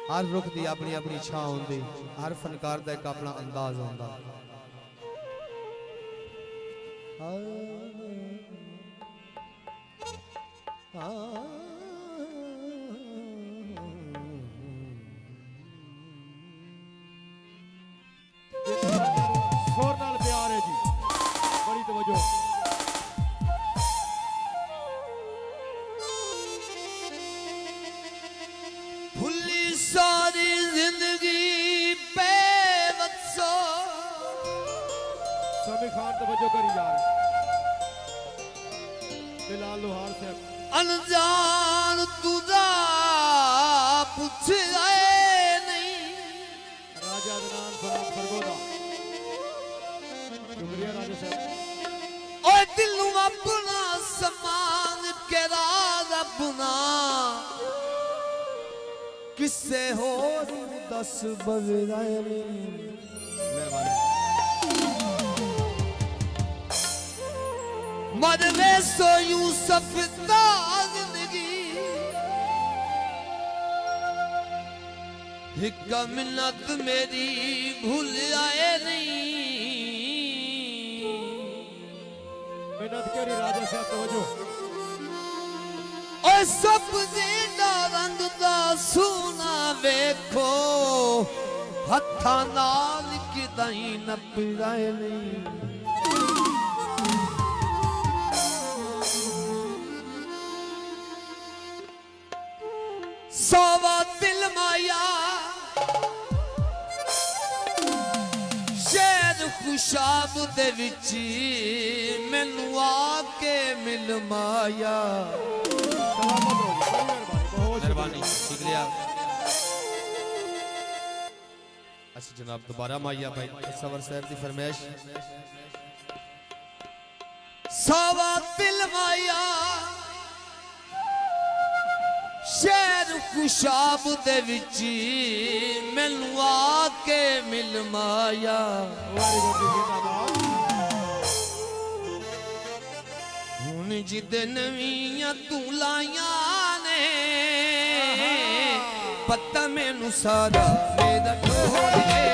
हर रुख की अपनी अपनी छां होंदी, हर फनकार का एक अपना अंदाज होंदा। शोर नाल प्यार है जी, बड़ी तवज्जो। भुली सारी जिंदगी बेवक्सो, सभी खान तवज्जो करी जा रहे। बिलाल लोहार से अनजान तुझा पूछ आए नहीं। राजा अदनान फराम फरगोदा, शुक्रिया राजा साहब। ओए दिल नू अपना समान के राज अपना किसे हो दस बजाए नहीं। मेहरबानी। मरवे सो यूसुफ दा जिंदगी, एक मिन्नत मेरी भूल आए नहीं। मिन्नत करी राजा साहब तवज्जो। ओए सब्जी दा रंग दा सोना वेखो, हत्था नाल किदाई नपराए नहीं। सवा दिल माया शहर खुशाब दे विच मैनू आके मिल माया। मेहरबानी, शुक्रिया। अच्छा जनाब, दोबारा माया भाई सवर साहब की फरमाइश। सवा दिल माया शहर खुशाब दे विच मैनू आके मिल माया। हुण जिद नवीं तू लाइया ने पता मैनू सारा मेरा ढोल गए।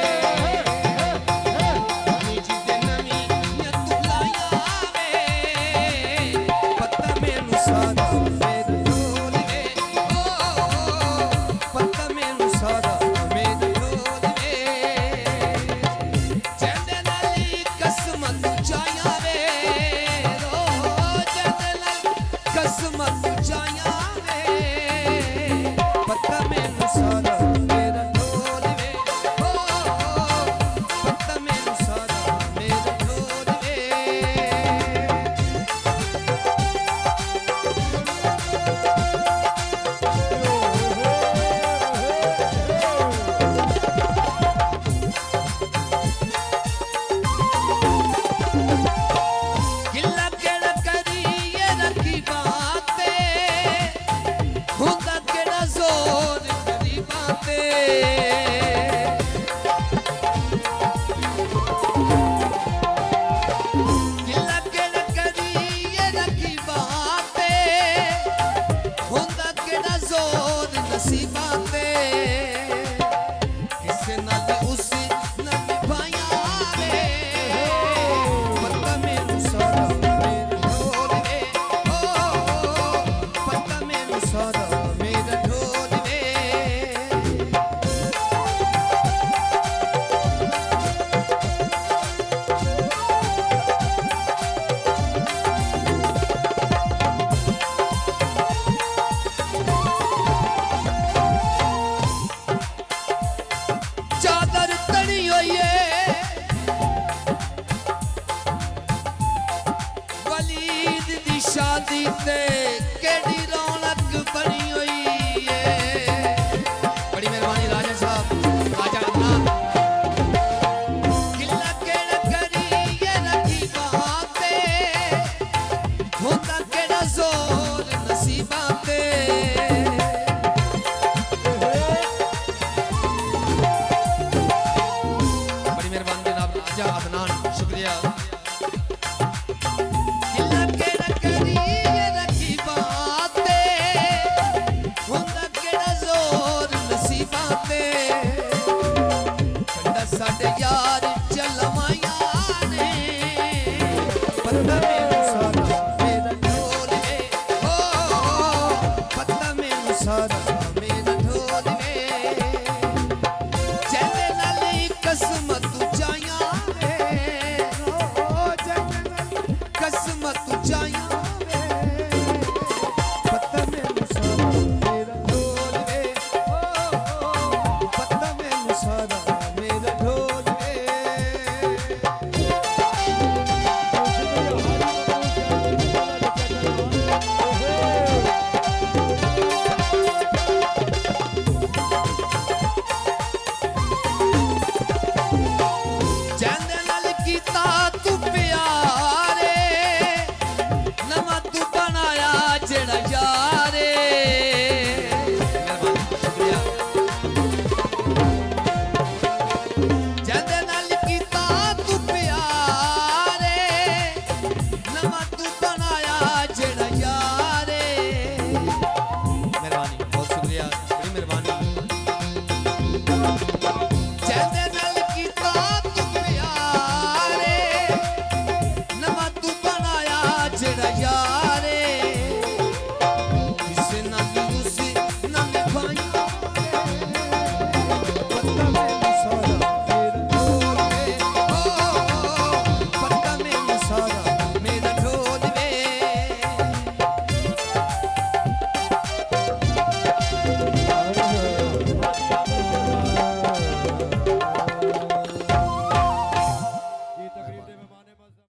शादी ते केड़ी रौनक बनी हुई है। बड़ी मेहरबानी राजा साहब, राजा अदनान। किला केड़ा करी ये रखी बाते, होता केड़ा जोर नसीबा ते। बड़ी मेहरबानी जनाब राजा अदनान, शुक्रिया। किला केड़ा करी ये रखी बात, पत्थर